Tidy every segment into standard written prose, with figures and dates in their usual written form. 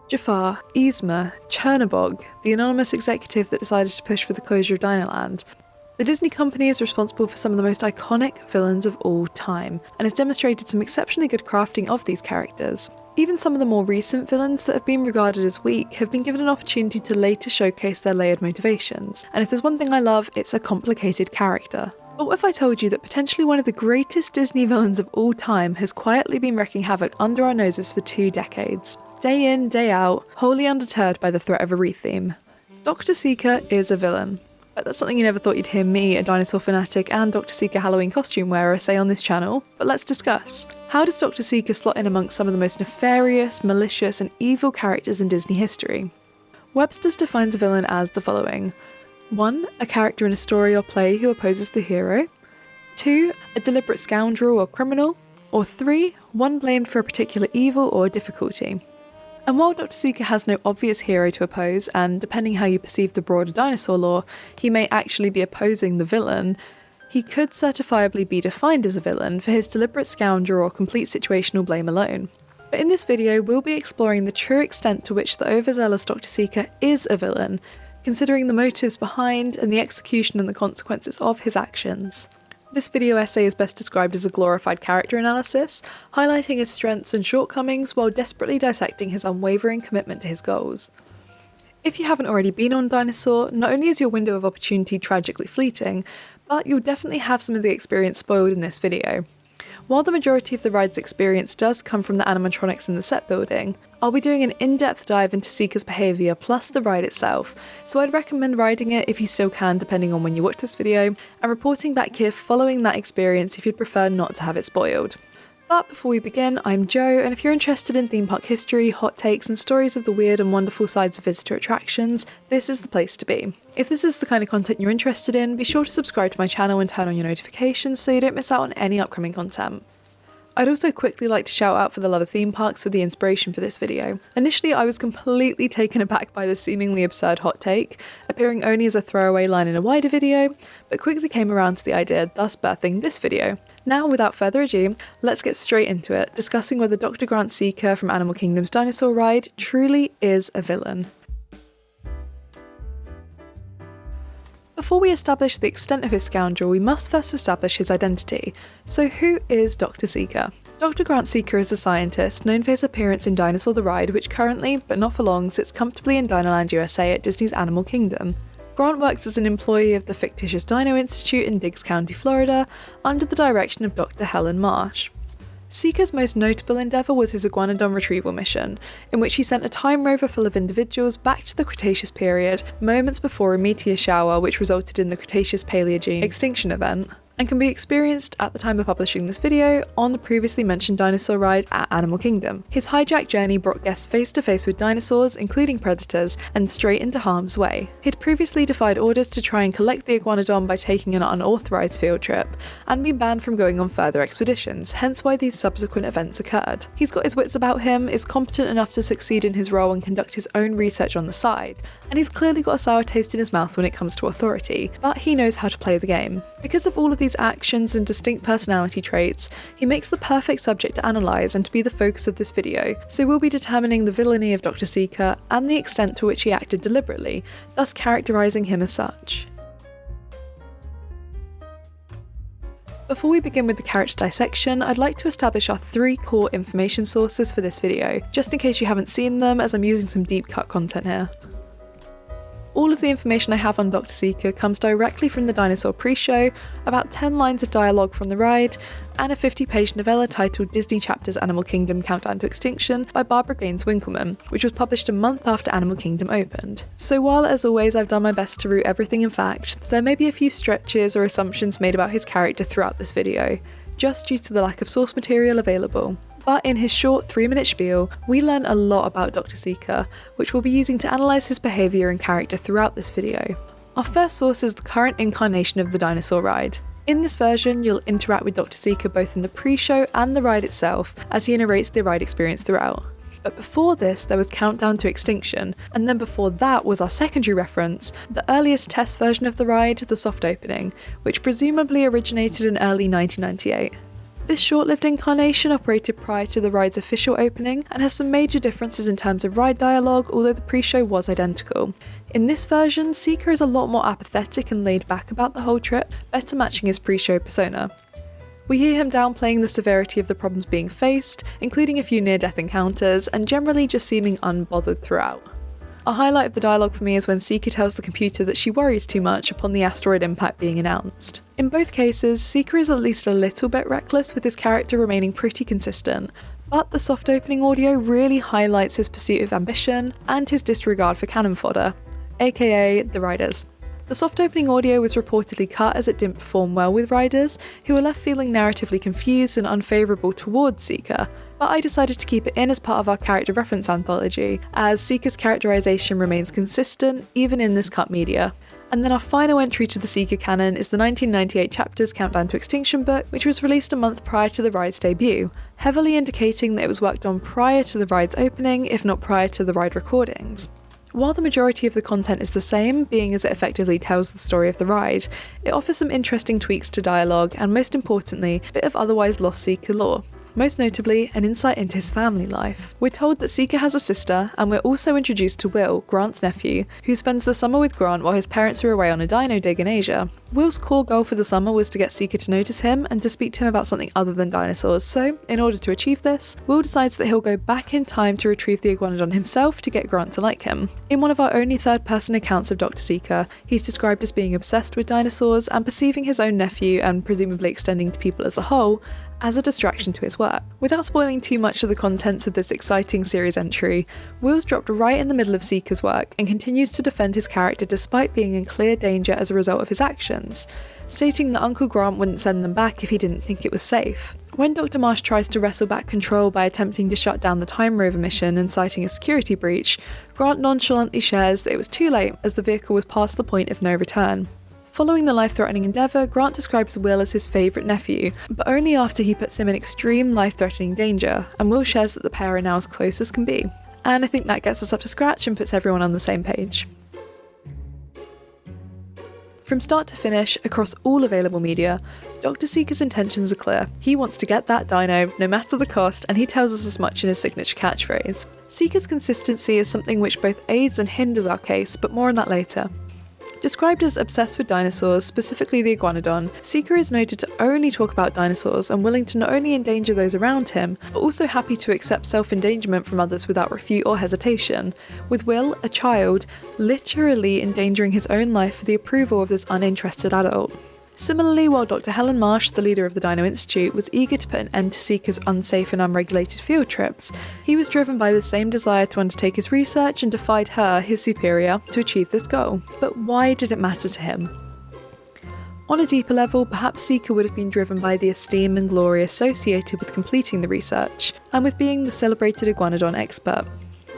Jafar, Yzma, Chernobog, the anonymous executive that decided to push for the closure of Dinoland. The Disney company is responsible for some of the most iconic villains of all time, and has demonstrated some exceptionally good crafting of these characters. Even some of the more recent villains that have been regarded as weak have been given an opportunity to later showcase their layered motivations, and if there's one thing I love, it's a complicated character. But what if I told you that potentially one of the greatest Disney villains of all time has quietly been wreaking havoc under our noses for 2 decades? Day in, day out, wholly undeterred by the threat of a retheme. Dr. Seeker is a villain. But that's something you never thought you'd hear me, a dinosaur fanatic and Dr. Seeker Halloween costume wearer, say on this channel, but let's discuss. How does Dr. Seeker slot in amongst some of the most nefarious, malicious and evil characters in Disney history? Webster's defines a villain as the following. 1. A character in a story or play who opposes the hero. 2. A deliberate scoundrel or criminal. Or 3. One blamed for a particular evil or difficulty. And while Dr. Seeker has no obvious hero to oppose, and depending how you perceive the broader dinosaur lore, he may actually be opposing the villain, he could certifiably be defined as a villain for his deliberate scoundrel or complete situational blame alone. But in this video, we'll be exploring the true extent to which the overzealous Dr. Seeker is a villain, considering the motives behind and the execution and the consequences of his actions. This video essay is best described as a glorified character analysis, highlighting his strengths and shortcomings while desperately dissecting his unwavering commitment to his goals. If you haven't already been on Dinosaur, not only is your window of opportunity tragically fleeting, but you'll definitely have some of the experience spoiled in this video. While the majority of the ride's experience does come from the animatronics and the set building, I'll be doing an in-depth dive into Seeker's behaviour plus the ride itself, so I'd recommend riding it if you still can depending on when you watch this video, and reporting back here following that experience if you'd prefer not to have it spoiled. But before we begin, I'm Jo, and if you're interested in theme park history, hot takes and stories of the weird and wonderful sides of visitor attractions, this is the place to be. If this is the kind of content you're interested in, be sure to subscribe to my channel and turn on your notifications so you don't miss out on any upcoming content. I'd also quickly like to shout out for the love of theme parks for the inspiration for this video. Initially, I was completely taken aback by this seemingly absurd hot take, appearing only as a throwaway line in a wider video, but quickly came around to the idea, thus birthing this video. Now, without further ado, let's get straight into it, discussing whether Dr. Grant Seeker from Animal Kingdom's Dinosaur ride truly is a villain. Before we establish the extent of his scoundrel, we must first establish his identity. So who is Dr. Seeker? Dr. Grant Seeker is a scientist known for his appearance in Dinosaur the Ride, which currently, but not for long, sits comfortably in Dinoland USA at Disney's Animal Kingdom. Grant works as an employee of the fictitious Dino Institute in Diggs County, Florida, under the direction of Dr. Helen Marsh. Seeker's most notable endeavour was his iguanodon retrieval mission, in which he sent a time rover full of individuals back to the Cretaceous period, moments before a meteor shower which resulted in the Cretaceous-Paleogene extinction event, and can be experienced at the time of publishing this video on the previously mentioned dinosaur ride at Animal Kingdom. His hijack journey brought guests face to face with dinosaurs, including predators, and straight into harm's way. He'd previously defied orders to try and collect the iguanodon by taking an unauthorized field trip, and been banned from going on further expeditions, hence why these subsequent events occurred. He's got his wits about him, is competent enough to succeed in his role and conduct his own research on the side, and he's clearly got a sour taste in his mouth when it comes to authority, but he knows how to play the game. Because of all of these actions and distinct personality traits, he makes the perfect subject to analyse and to be the focus of this video, so we'll be determining the villainy of Dr. Seeker and the extent to which he acted deliberately, thus characterising him as such. Before we begin with the character dissection, I'd like to establish our 3 core information sources for this video, just in case you haven't seen them as I'm using some deep cut content here. All of the information I have on Dr. Seeker comes directly from the Dinosaur pre-show, about 10 lines of dialogue from the ride, and a 50-page novella titled Disney Chapters Animal Kingdom Countdown to Extinction by Barbara Gaines Winkleman, which was published a month after Animal Kingdom opened. So while, as always, I've done my best to root everything in fact, there may be a few stretches or assumptions made about his character throughout this video, just due to the lack of source material available. But in his short 3-minute spiel, we learn a lot about Dr. Seeker, which we'll be using to analyse his behaviour and character throughout this video. Our first source is the current incarnation of the Dinosaur ride. In this version, you'll interact with Dr. Seeker both in the pre-show and the ride itself, as he narrates the ride experience throughout. But before this, there was Countdown to Extinction, and then before that was our secondary reference, the earliest test version of the ride, the soft opening, which presumably originated in early 1998. This short-lived incarnation operated prior to the ride's official opening and has some major differences in terms of ride dialogue, although the pre-show was identical. In this version, Seeker is a lot more apathetic and laid back about the whole trip, better matching his pre-show persona. We hear him downplaying the severity of the problems being faced, including a few near-death encounters, and generally just seeming unbothered throughout. A highlight of the dialogue for me is when Seeker tells the computer that she worries too much upon the asteroid impact being announced. In both cases, Seeker is at least a little bit reckless, with his character remaining pretty consistent, but the soft opening audio really highlights his pursuit of ambition and his disregard for cannon fodder, aka the riders. The soft opening audio was reportedly cut as it didn't perform well with riders, who were left feeling narratively confused and unfavourable towards Seeker, but I decided to keep it in as part of our character reference anthology, as Seeker's characterisation remains consistent even in this cut media. And then our final entry to the Seeker canon is the 1998 Chapters Countdown to Extinction book, which was released a month prior to the ride's debut, heavily indicating that it was worked on prior to the ride's opening, if not prior to the ride recordings. While the majority of the content is the same, being as it effectively tells the story of the ride, it offers some interesting tweaks to dialogue and, most importantly, a bit of otherwise lost Seeker lore. Most notably, an insight into his family life. We're told that Seeker has a sister, and we're also introduced to Will, Grant's nephew, who spends the summer with Grant while his parents are away on a dino dig in Asia. Will's core goal for the summer was to get Seeker to notice him and to speak to him about something other than dinosaurs, so, in order to achieve this, Will decides that he'll go back in time to retrieve the iguanodon himself to get Grant to like him. In one of our only third-person accounts of Dr. Seeker, he's described as being obsessed with dinosaurs and perceiving his own nephew, and presumably extending to people as a whole, as a distraction to his work. Without spoiling too much of the contents of this exciting series entry, Will's dropped right in the middle of Seeker's work and continues to defend his character despite being in clear danger as a result of his actions, stating that Uncle Grant wouldn't send them back if he didn't think it was safe. When Dr. Marsh tries to wrestle back control by attempting to shut down the Time Rover mission and citing a security breach, Grant nonchalantly shares that it was too late as the vehicle was past the point of no return. Following the life-threatening endeavour, Grant describes Will as his favourite nephew, but only after he puts him in extreme life-threatening danger, and Will shares that the pair are now as close as can be. And I think that gets us up to scratch and puts everyone on the same page. From start to finish, across all available media, Dr. Seeker's intentions are clear. He wants to get that dino, no matter the cost, and he tells us as much in his signature catchphrase. Seeker's consistency is something which both aids and hinders our case, but more on that later. Described as obsessed with dinosaurs, specifically the iguanodon, Seeker is noted to only talk about dinosaurs and willing to not only endanger those around him, but also happy to accept self-endangerment from others without refute or hesitation, with Will, a child, literally endangering his own life for the approval of this uninterested adult. Similarly, while Dr. Helen Marsh, the leader of the Dino Institute, was eager to put an end to Seeker's unsafe and unregulated field trips, he was driven by the same desire to undertake his research and defied her, his superior, to achieve this goal. But why did it matter to him? On a deeper level, perhaps Seeker would have been driven by the esteem and glory associated with completing the research, and with being the celebrated iguanodon expert.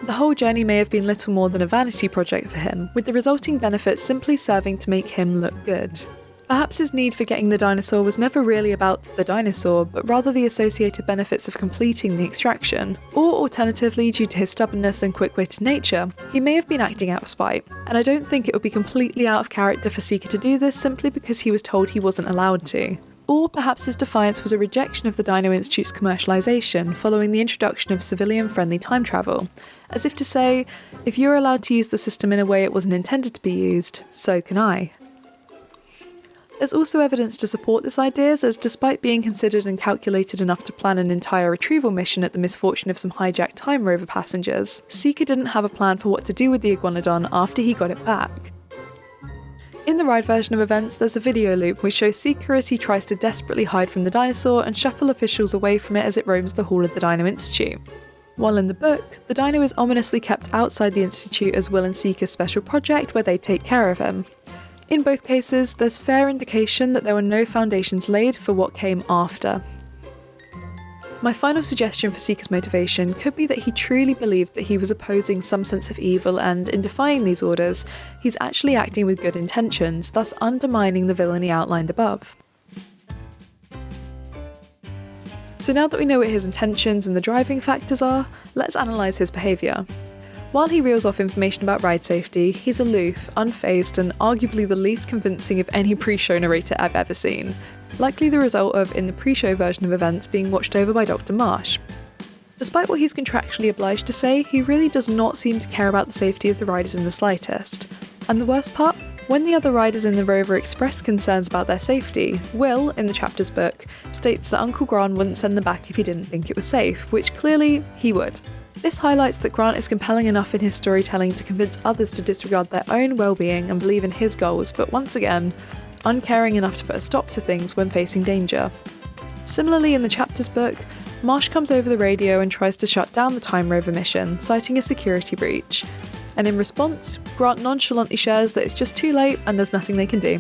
The whole journey may have been little more than a vanity project for him, with the resulting benefits simply serving to make him look good. Perhaps his need for getting the dinosaur was never really about the dinosaur, but rather the associated benefits of completing the extraction. Or alternatively, due to his stubbornness and quick-witted nature, he may have been acting out of spite, and I don't think it would be completely out of character for Seeker to do this simply because he was told he wasn't allowed to. Or perhaps his defiance was a rejection of the Dino Institute's commercialisation following the introduction of civilian-friendly time travel, as if to say, if you're allowed to use the system in a way it wasn't intended to be used, so can I. There's also evidence to support this idea, as despite being considered and calculated enough to plan an entire retrieval mission at the misfortune of some hijacked Time Rover passengers, Seeker didn't have a plan for what to do with the iguanodon after he got it back. In the ride version of events, there's a video loop which shows Seeker as he tries to desperately hide from the dinosaur and shuffle officials away from it as it roams the hall of the Dino Institute. While in the book, the dino is ominously kept outside the Institute as Will and Seeker's special project where they take care of him. In both cases, there's fair indication that there were no foundations laid for what came after. My final suggestion for Seeker's motivation could be that he truly believed that he was opposing some sense of evil, and in defying these orders, he's actually acting with good intentions, thus undermining the villainy outlined above. So now that we know what his intentions and the driving factors are, let's analyse his behaviour. While he reels off information about ride safety, he's aloof, unfazed, and arguably the least convincing of any pre-show narrator I've ever seen. likely the result of, in the pre-show version of events, being watched over by Dr. Marsh. Despite what he's contractually obliged to say, he really does not seem to care about the safety of the riders in the slightest. And the worst part? When the other riders in the rover express concerns about their safety, Will, in the chapter's book, states that Uncle Grant wouldn't send them back if he didn't think it was safe, which clearly he would. This highlights that Grant is compelling enough in his storytelling to convince others to disregard their own well-being and believe in his goals, but once again, uncaring enough to put a stop to things when facing danger. Similarly, in the chapter's book, Marsh comes over the radio and tries to shut down the Time Rover mission, citing a security breach. And in response, Grant nonchalantly shares that it's just too late and there's nothing they can do.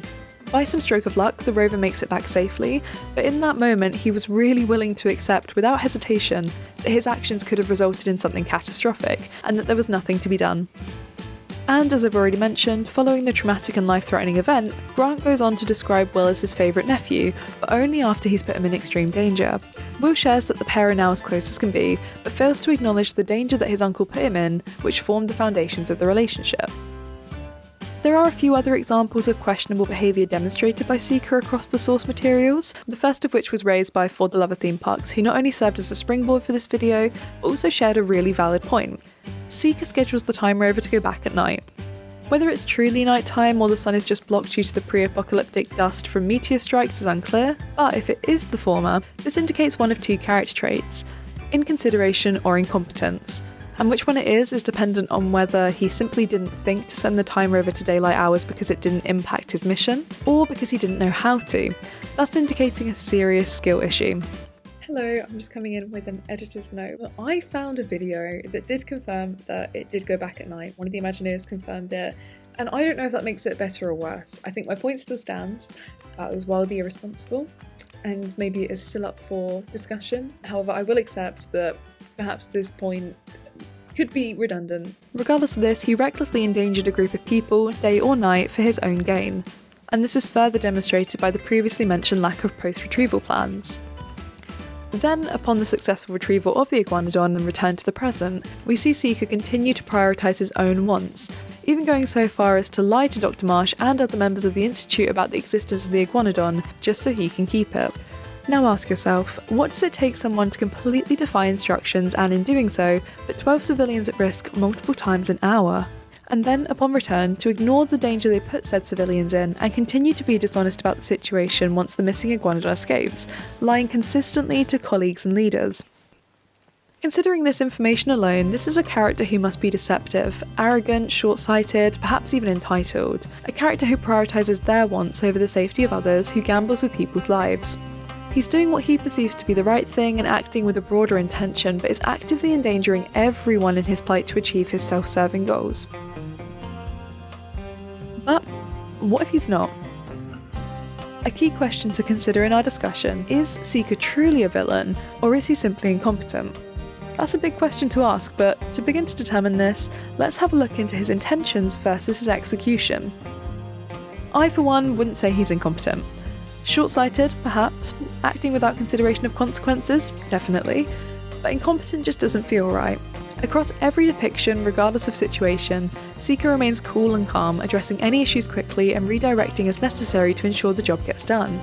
By some stroke of luck, the rover makes it back safely, but in that moment he was really willing to accept without hesitation that his actions could have resulted in something catastrophic, and that there was nothing to be done. And as I've already mentioned, following the traumatic and life-threatening event, Grant goes on to describe Will as his favourite nephew, but only after he's put him in extreme danger. Will shares that the pair are now as close as can be, but fails to acknowledge the danger that his uncle put him in, which formed the foundations of the relationship. There are a few other examples of questionable behaviour demonstrated by Seeker across the source materials, the first of which was raised by For the Love of Theme Parks, who not only served as a springboard for this video, but also shared a really valid point. Seeker schedules the Time Rover to go back at night. Whether it's truly nighttime or the sun is just blocked due to the pre-apocalyptic dust from meteor strikes is unclear, but if it is the former, this indicates one of two character traits: inconsideration or incompetence. And which one it is dependent on whether he simply didn't think to send the Time Rover to daylight hours because it didn't impact his mission, or because he didn't know how to, thus indicating a serious skill issue. Hello, I'm just coming in with an editor's note. I found a video that did confirm that it did go back at night. One of the Imagineers confirmed it, and I don't know if that makes it better or worse. I think my point still stands. It was wildly irresponsible, and maybe it is still up for discussion. However, I will accept that perhaps this point could be redundant. Regardless of this, he recklessly endangered a group of people, day or night, for his own gain. And this is further demonstrated by the previously mentioned lack of post-retrieval plans. Then, upon the successful retrieval of the Iguanodon and return to the present, we see Seeker continue to prioritise his own wants, even going so far as to lie to Dr. Marsh and other members of the Institute about the existence of the Iguanodon, just so he can keep it. Now ask yourself, what does it take someone to completely defy instructions and, in doing so, put 12 civilians at risk multiple times an hour? And then, upon return, to ignore the danger they put said civilians in and continue to be dishonest about the situation once the missing Iguanodon escapes, lying consistently to colleagues and leaders. Considering this information alone, this is a character who must be deceptive, arrogant, short-sighted, perhaps even entitled. A character who prioritises their wants over the safety of others, who gambles with people's lives. He's doing what he perceives to be the right thing and acting with a broader intention, but is actively endangering everyone in his plight to achieve his self-serving goals. But what if he's not? A key question to consider in our discussion: is Seeker truly a villain, or is he simply incompetent? That's a big question to ask, but to begin to determine this, let's have a look into his intentions versus his execution. I, for one, wouldn't say he's incompetent. Short-sighted, perhaps. Acting without consideration of consequences, definitely. But incompetent just doesn't feel right. Across every depiction, regardless of situation, Seeker remains cool and calm, addressing any issues quickly and redirecting as necessary to ensure the job gets done.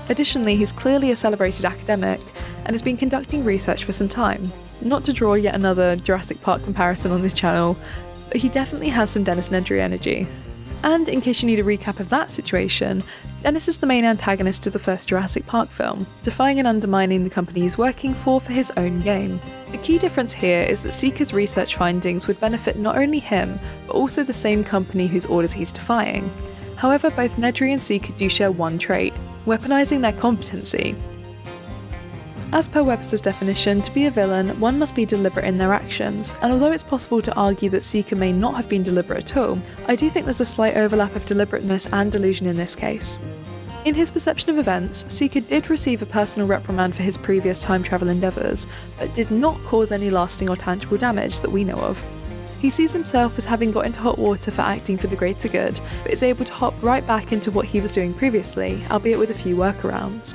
Additionally, he's clearly a celebrated academic, and has been conducting research for some time. Not to draw yet another Jurassic Park comparison on this channel, but he definitely has some Dennis Nedry energy. And in case you need a recap of that situation, Dennis is the main antagonist of the first Jurassic Park film, defying and undermining the company he's working for his own gain. The key difference here is that Seeker's research findings would benefit not only him, but also the same company whose orders he's defying. However, both Nedry and Seeker do share one trait: weaponizing their competency. As per Webster's definition, to be a villain, one must be deliberate in their actions, and although it's possible to argue that Seeker may not have been deliberate at all, I do think there's a slight overlap of deliberateness and delusion in this case. In his perception of events, Seeker did receive a personal reprimand for his previous time travel endeavours, but did not cause any lasting or tangible damage that we know of. He sees himself as having got into hot water for acting for the greater good, but is able to hop right back into what he was doing previously, albeit with a few workarounds.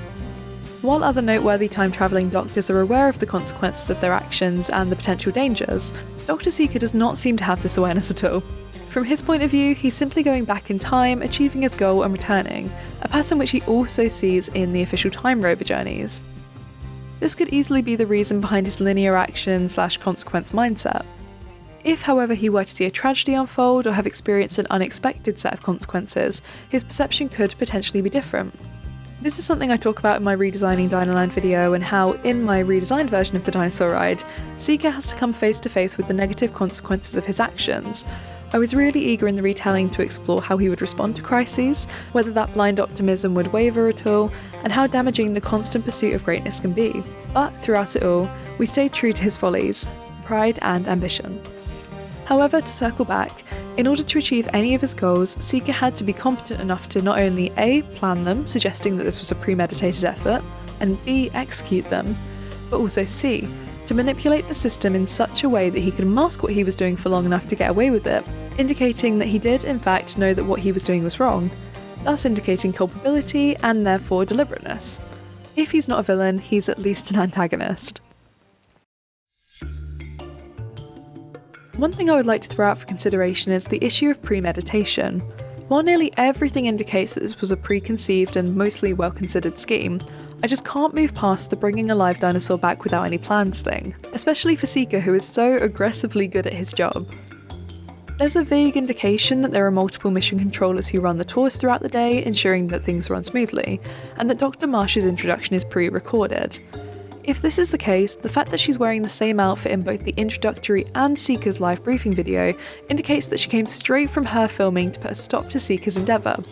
While other noteworthy time-travelling doctors are aware of the consequences of their actions and the potential dangers, Dr. Seeker does not seem to have this awareness at all. From his point of view, he's simply going back in time, achieving his goal and returning, a pattern which he also sees in the official time rover journeys. This could easily be the reason behind his linear action/consequence mindset. If, however, he were to see a tragedy unfold or have experienced an unexpected set of consequences, his perception could potentially be different. This is something I talk about in my Redesigning Dinoland video, and how, in my redesigned version of the Dinosaur ride, Seeker has to come face to face with the negative consequences of his actions. I was really eager in the retelling to explore how he would respond to crises, whether that blind optimism would waver at all, and how damaging the constant pursuit of greatness can be. But throughout it all, we stayed true to his follies, pride and ambition. However, to circle back, in order to achieve any of his goals, Seeker had to be competent enough to not only A, plan them, suggesting that this was a premeditated effort, and B, execute them, but also C, to manipulate the system in such a way that he could mask what he was doing for long enough to get away with it, indicating that he did in fact know that what he was doing was wrong, thus indicating culpability and therefore deliberateness. If he's not a villain, he's at least an antagonist. One thing I would like to throw out for consideration is the issue of premeditation. While nearly everything indicates that this was a preconceived and mostly well-considered scheme, I just can't move past the bringing a live dinosaur back without any plans thing, especially for Seeker, who is so aggressively good at his job. There's a vague indication that there are multiple mission controllers who run the tours throughout the day, ensuring that things run smoothly, and that Dr. Marsh's introduction is pre-recorded. If this is the case, the fact that she's wearing the same outfit in both the introductory and Seeker's live briefing video indicates that she came straight from her filming to put a stop to Seeker's endeavour.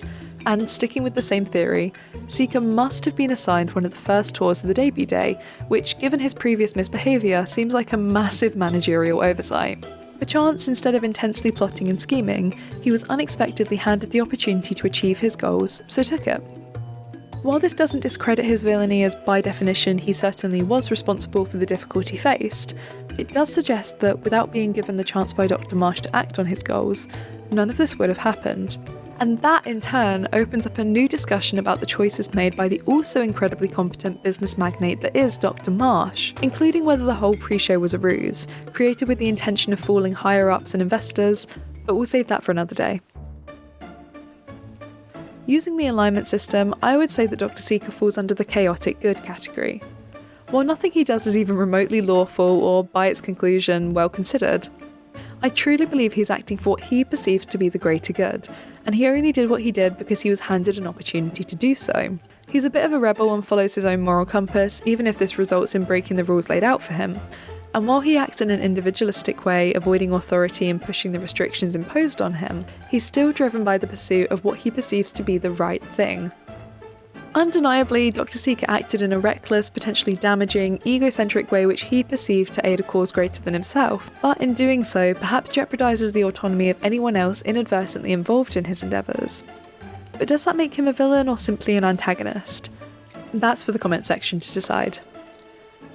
And sticking with the same theory, Seeker must have been assigned one of the first tours of the debut day, which, given his previous misbehaviour, seems like a massive managerial oversight. Perchance, instead of intensely plotting and scheming, he was unexpectedly handed the opportunity to achieve his goals, so took it. While this doesn't discredit his villainy, as by definition he certainly was responsible for the difficulty faced, it does suggest that without being given the chance by Dr. Marsh to act on his goals, none of this would have happened. And that in turn opens up a new discussion about the choices made by the also incredibly competent business magnate that is Dr. Marsh, including whether the whole pre-show was a ruse, created with the intention of fooling higher-ups and investors, but we'll save that for another day. Using the alignment system, I would say that Dr. Seeker falls under the chaotic good category. While nothing he does is even remotely lawful or, by its conclusion, well considered, I truly believe he's acting for what he perceives to be the greater good, and he only did what he did because he was handed an opportunity to do so. He's a bit of a rebel and follows his own moral compass, even if this results in breaking the rules laid out for him. And while he acts in an individualistic way, avoiding authority and pushing the restrictions imposed on him, he's still driven by the pursuit of what he perceives to be the right thing. Undeniably, Dr. Seeker acted in a reckless, potentially damaging, egocentric way which he perceived to aid a cause greater than himself, but in doing so, perhaps jeopardises the autonomy of anyone else inadvertently involved in his endeavours. But does that make him a villain or simply an antagonist? That's for the comment section to decide.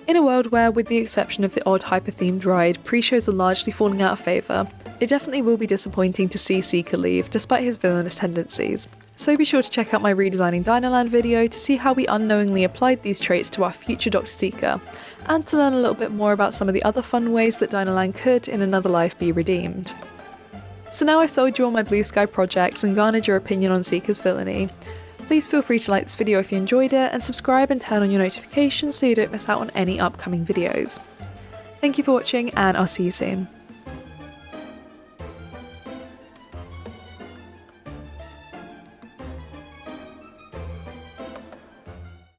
In a world where, with the exception of the odd hyper-themed ride, pre-shows are largely falling out of favour, it definitely will be disappointing to see Seeker leave despite his villainous tendencies. So be sure to check out my Redesigning Dinoland video to see how we unknowingly applied these traits to our future Dr. Seeker, and to learn a little bit more about some of the other fun ways that Dinoland could, in another life, be redeemed. So now I've sold you all my blue sky projects and garnered your opinion on Seeker's villainy. Please feel free to like this video if you enjoyed it, and subscribe and turn on your notifications so you don't miss out on any upcoming videos. Thank you for watching, and I'll see you soon.